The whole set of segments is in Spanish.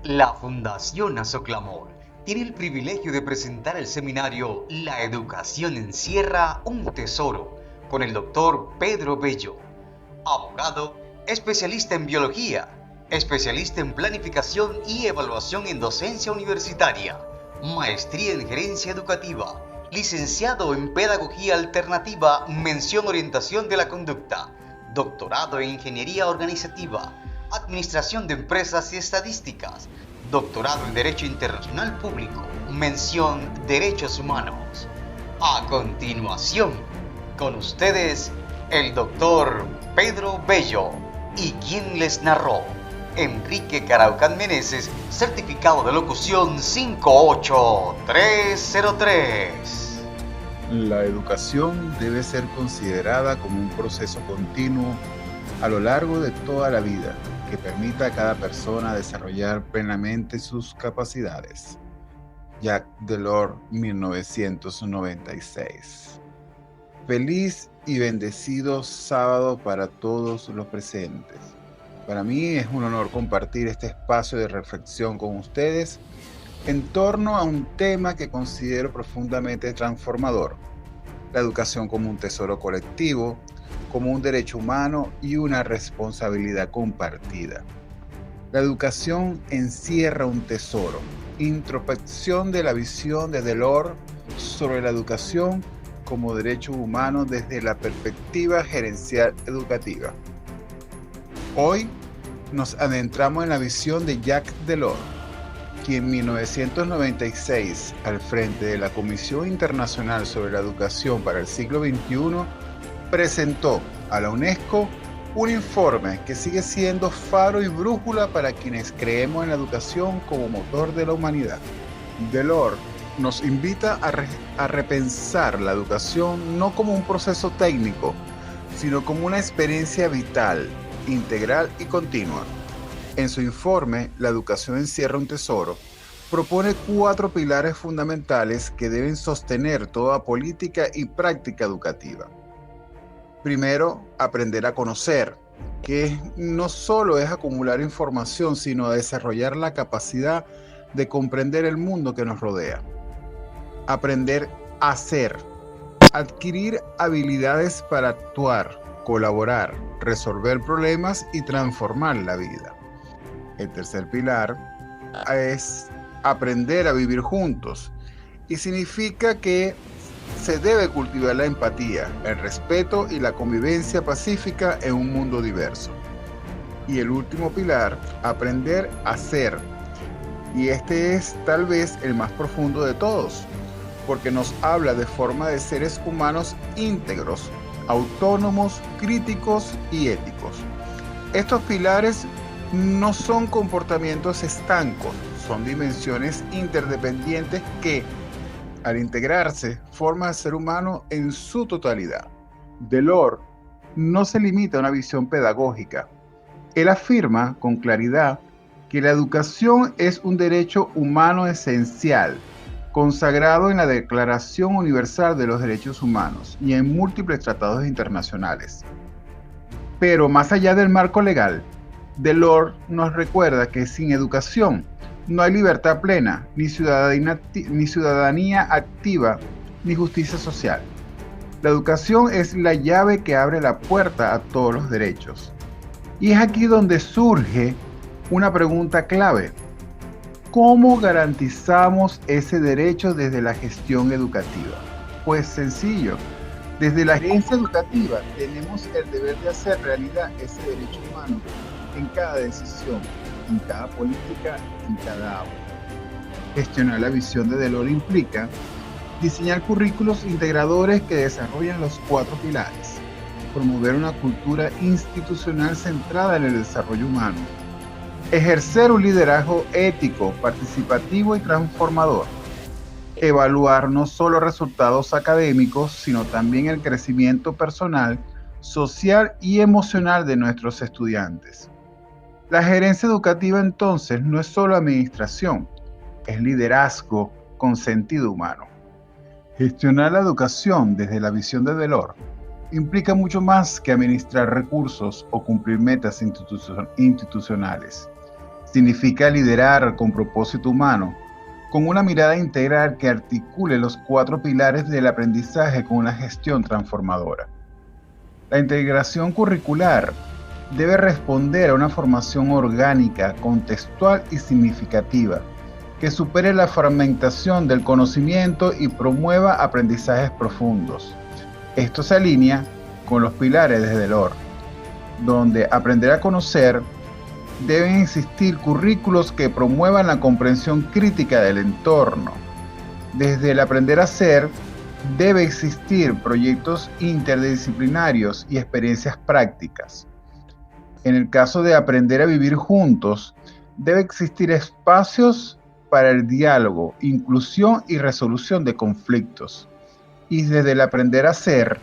La Fundación Azoclamor tiene el privilegio de presentar el seminario La educación encierra un tesoro con el doctor Pedro Bello, abogado, especialista en biología, especialista en planificación y evaluación en docencia universitaria, maestría en gerencia educativa, licenciado en pedagogía alternativa, mención orientación de la conducta, doctorado en ingeniería organizativa, administración de empresas y estadísticas, doctorado en derecho internacional público, mención derechos humanos. A continuación, con ustedes, el doctor Pedro Bello y quien les narró, Enrique Caraucan Meneses, certificado de locución 58303. La educación debe ser considerada como un proceso continuo a lo largo de toda la vida que permita a cada persona desarrollar plenamente sus capacidades. Jacques Delors, 1996. Feliz y bendecido sábado para todos los presentes. Para mí es un honor compartir este espacio de reflexión con ustedes en torno a un tema que considero profundamente transformador: la educación como un tesoro colectivo, como un derecho humano y una responsabilidad compartida. La educación encierra un tesoro. Introspección de la visión de Delors sobre la educación como derecho humano desde la perspectiva gerencial educativa. Hoy nos adentramos en la visión de Jacques Delors, quien en 1996, al frente de la Comisión Internacional sobre la Educación para el Siglo XXI, presentó a la UNESCO un informe que sigue siendo faro y brújula para quienes creemos en la educación como motor de la humanidad. Delors nos invita a repensar la educación no como un proceso técnico, sino como una experiencia vital, integral y continua. En su informe, La educación encierra un tesoro, propone 4 pilares fundamentales que deben sostener toda política y práctica educativa. Primero, aprender a conocer, que no solo es acumular información, sino desarrollar la capacidad de comprender el mundo que nos rodea. Aprender a ser, adquirir habilidades para actuar, colaborar, resolver problemas y transformar la vida. El tercer pilar es aprender a vivir juntos, y significa que se debe cultivar la empatía, el respeto y la convivencia pacífica en un mundo diverso. Y el último pilar, aprender a ser, y este es tal vez el más profundo de todos, porque nos habla de forma de seres humanos íntegros, autónomos, críticos y éticos. Estos pilares no son comportamientos estancos, son dimensiones interdependientes que, al integrarse, forman al ser humano en su totalidad. Delors no se limita a una visión pedagógica. Él afirma con claridad que la educación es un derecho humano esencial, consagrado en la Declaración Universal de los Derechos Humanos y en múltiples tratados internacionales. Pero más allá del marco legal, Delors nos recuerda que sin educación no hay libertad plena, ni ciudadanía activa, ni justicia social. La educación es la llave que abre la puerta a todos los derechos. Y es aquí donde surge una pregunta clave: ¿cómo garantizamos ese derecho desde la gestión educativa? Pues sencillo, desde la gerencia educativa tenemos el deber de hacer realidad ese derecho humano en cada decisión, en cada política, en cada aula. Gestionar la visión de Delors implica diseñar currículos integradores que desarrollen los 4 pilares, promover una cultura institucional centrada en el desarrollo humano, ejercer un liderazgo ético, participativo y transformador, evaluar no solo resultados académicos, sino también el crecimiento personal, social y emocional de nuestros estudiantes. La gerencia educativa entonces no es solo administración, es liderazgo con sentido humano. Gestionar la educación desde la visión de Delors implica mucho más que administrar recursos o cumplir metas institucionales. Significa liderar con propósito humano, con una mirada integral que articule los 4 pilares del aprendizaje con una gestión transformadora. La integración curricular debe responder a una formación orgánica, contextual y significativa, que supere la fragmentación del conocimiento y promueva aprendizajes profundos. Esto se alinea con los pilares de Delors, donde aprender a conocer deben existir currículos que promuevan la comprensión crítica del entorno. Desde el aprender a ser, debe existir proyectos interdisciplinarios y experiencias prácticas. En el caso de aprender a vivir juntos, debe existir espacios para el diálogo, inclusión y resolución de conflictos. Y desde el aprender a ser,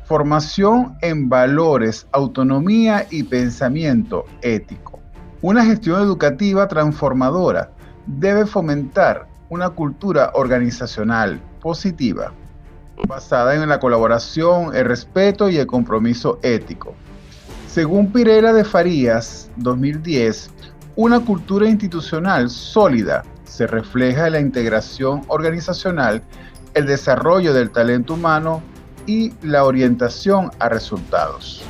formación en valores, autonomía y pensamiento ético. Una gestión educativa transformadora debe fomentar una cultura organizacional positiva, basada en la colaboración, el respeto y el compromiso ético. Según Pirela de Farías, 2010, una cultura institucional sólida se refleja en la integración organizacional, el desarrollo del talento humano y la orientación a resultados.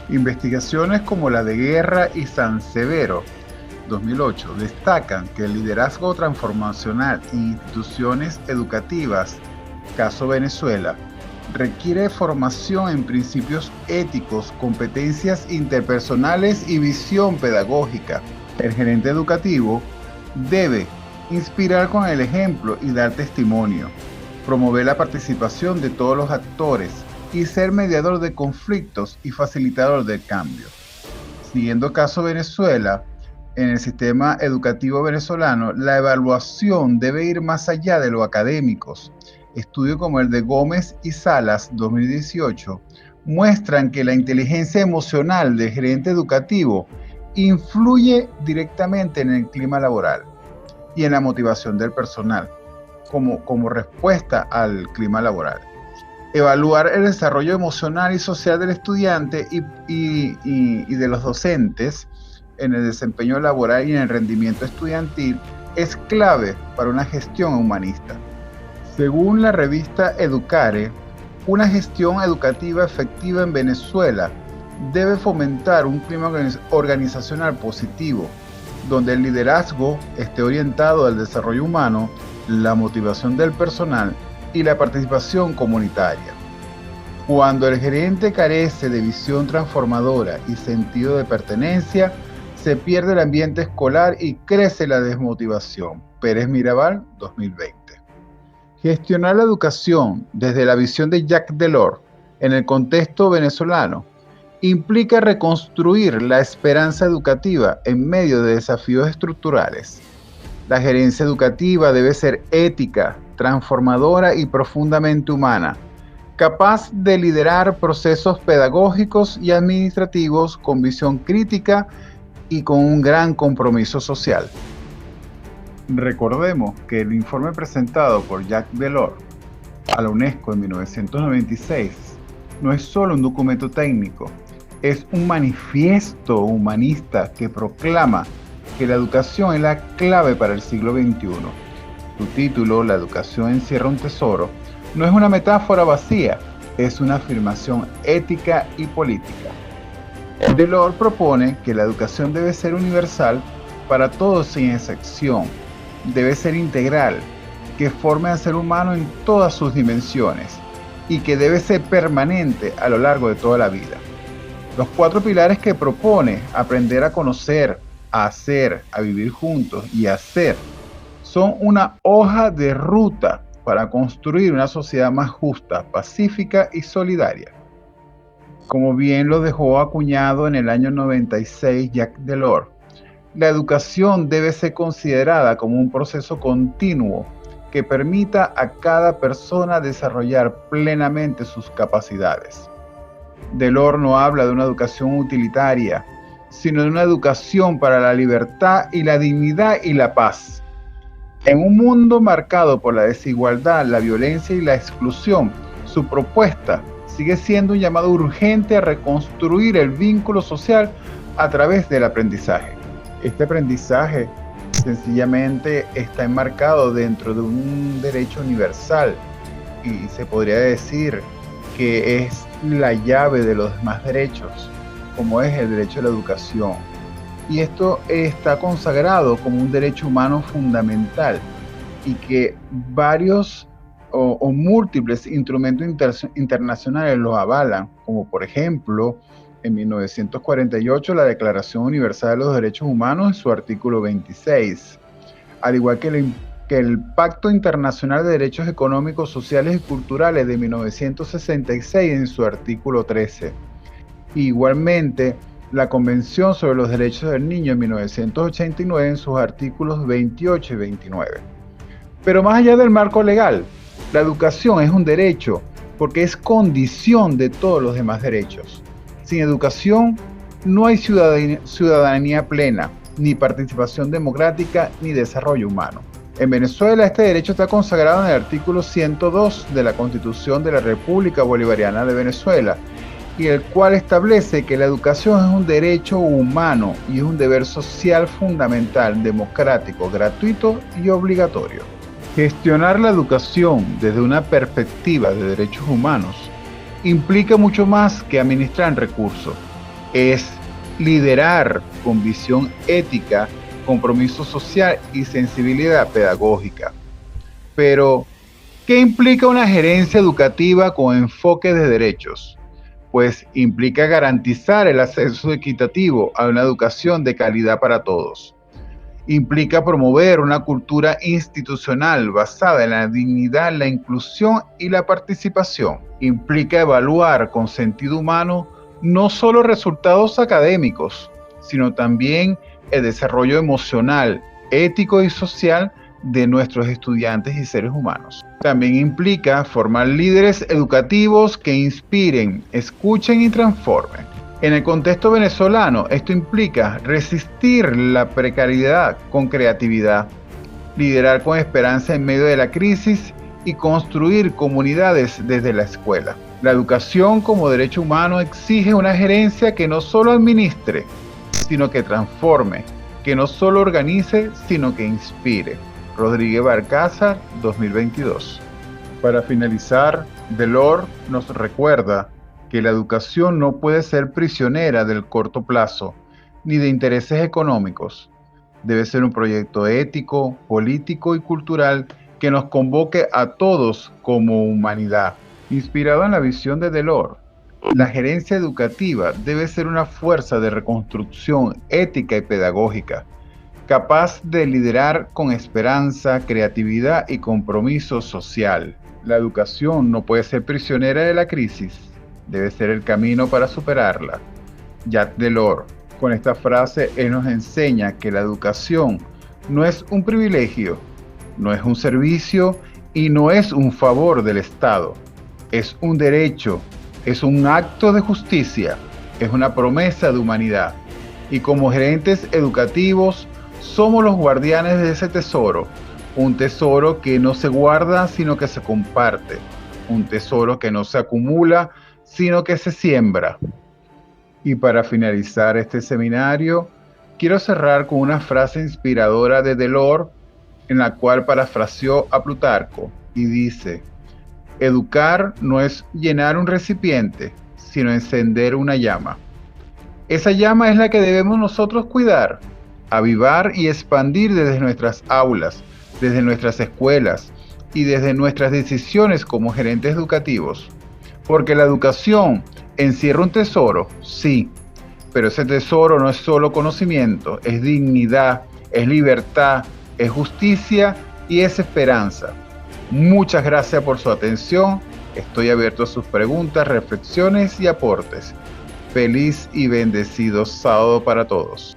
Investigaciones como la de Guerra y Sansevero, 2008, destacan que el liderazgo transformacional en instituciones educativas, caso Venezuela, requiere formación en principios éticos, competencias interpersonales y visión pedagógica. El gerente educativo debe inspirar con el ejemplo y dar testimonio, promover la participación de todos los actores y ser mediador de conflictos y facilitador del cambio. Siguiendo caso Venezuela, en el sistema educativo venezolano, la evaluación debe ir más allá de lo académicos. Estudios como el de Gómez y Salas, 2018, muestran que la inteligencia emocional del gerente educativo influye directamente en el clima laboral y en la motivación del personal, como respuesta al clima laboral. Evaluar el desarrollo emocional y social del estudiante y de los docentes en el desempeño laboral y en el rendimiento estudiantil es clave para una gestión humanista. Según la revista Educare, una gestión educativa efectiva en Venezuela debe fomentar un clima organizacional positivo, donde el liderazgo esté orientado al desarrollo humano, la motivación del personal y la participación comunitaria. Cuando el gerente carece de visión transformadora y sentido de pertenencia, se pierde el ambiente escolar y crece la desmotivación. Pérez Mirabal, 2020. Gestionar la educación desde la visión de Jacques Delors en el contexto venezolano implica reconstruir la esperanza educativa en medio de desafíos estructurales. La gerencia educativa debe ser ética, transformadora y profundamente humana, capaz de liderar procesos pedagógicos y administrativos con visión crítica y con un gran compromiso social. Recordemos que el informe presentado por Jacques Delors a la UNESCO en 1996 no es solo un documento técnico, es un manifiesto humanista que proclama que la educación es la clave para el siglo XXI. Su título, La educación encierra un tesoro, no es una metáfora vacía, es una afirmación ética y política. Delors propone que la educación debe ser universal para todos sin excepción, debe ser integral, que forme al ser humano en todas sus dimensiones y que debe ser permanente a lo largo de toda la vida. Los 4 pilares que propone, aprender a conocer, a hacer, a vivir juntos y a ser, son una hoja de ruta para construir una sociedad más justa, pacífica y solidaria. Como bien lo dejó acuñado en el año 96 Jacques Delors, la educación debe ser considerada como un proceso continuo que permita a cada persona desarrollar plenamente sus capacidades. Delors no habla de una educación utilitaria, sino de una educación para la libertad y la dignidad y la paz. En un mundo marcado por la desigualdad, la violencia y la exclusión, su propuesta sigue siendo un llamado urgente a reconstruir el vínculo social a través del aprendizaje. Este aprendizaje sencillamente está enmarcado dentro de un derecho universal y se podría decir que es la llave de los demás derechos, como es el derecho a la educación. Y esto está consagrado como un derecho humano fundamental y que varios o múltiples instrumentos internacionales lo avalan, como por ejemplo en 1948 la Declaración Universal de los Derechos Humanos en su artículo 26, al igual que el Pacto Internacional de Derechos Económicos, Sociales y Culturales de 1966 en su artículo 13. Igualmente, la Convención sobre los Derechos del Niño en 1989 en sus artículos 28 y 29. Pero más allá del marco legal, la educación es un derecho porque es condición de todos los demás derechos. Sin educación no hay ciudadanía plena, ni participación democrática, ni desarrollo humano. En Venezuela este derecho está consagrado en el artículo 102 de la Constitución de la República Bolivariana de Venezuela, y el cual establece que la educación es un derecho humano y es un deber social fundamental, democrático, gratuito y obligatorio. Gestionar la educación desde una perspectiva de derechos humanos implica mucho más que administrar recursos. Es liderar con visión ética, compromiso social y sensibilidad pedagógica. Pero, ¿qué implica una gerencia educativa con enfoque de derechos? Pues implica garantizar el acceso equitativo a una educación de calidad para todos. Implica promover una cultura institucional basada en la dignidad, la inclusión y la participación. Implica evaluar con sentido humano no solo resultados académicos, sino también el desarrollo emocional, ético y social de nuestros estudiantes y seres humanos. También implica formar líderes educativos que inspiren, escuchen y transformen. En el contexto venezolano, esto implica resistir la precariedad con creatividad, liderar con esperanza en medio de la crisis y construir comunidades desde la escuela. La educación como derecho humano exige una gerencia que no solo administre, sino que transforme, que no solo organice, sino que inspire. Rodríguez Balcázar, 2022. Para finalizar, Delors nos recuerda que la educación no puede ser prisionera del corto plazo, ni de intereses económicos. Debe ser un proyecto ético, político y cultural que nos convoque a todos como humanidad. Inspirado en la visión de Delors, la gerencia educativa debe ser una fuerza de reconstrucción ética y pedagógica, capaz de liderar con esperanza, creatividad y compromiso social. La educación no puede ser prisionera de la crisis, debe ser el camino para superarla. Jacques Delors. Con esta frase, él nos enseña que la educación no es un privilegio, no es un servicio y no es un favor del Estado. Es un derecho, es un acto de justicia, es una promesa de humanidad. Y como gerentes educativos, somos los guardianes de ese tesoro, un tesoro que no se guarda, sino que se comparte, un tesoro que no se acumula, sino que se siembra. Y para finalizar este seminario, quiero cerrar con una frase inspiradora de Delors, en la cual parafraseó a Plutarco, y dice: educar no es llenar un recipiente, sino encender una llama. Esa llama es la que debemos nosotros cuidar, avivar y expandir desde nuestras aulas, desde nuestras escuelas y desde nuestras decisiones como gerentes educativos. Porque la educación encierra un tesoro, sí, pero ese tesoro no es solo conocimiento, es dignidad, es libertad, es justicia y es esperanza. Muchas gracias por su atención. Estoy abierto a sus preguntas, reflexiones y aportes. Feliz y bendecido sábado para todos.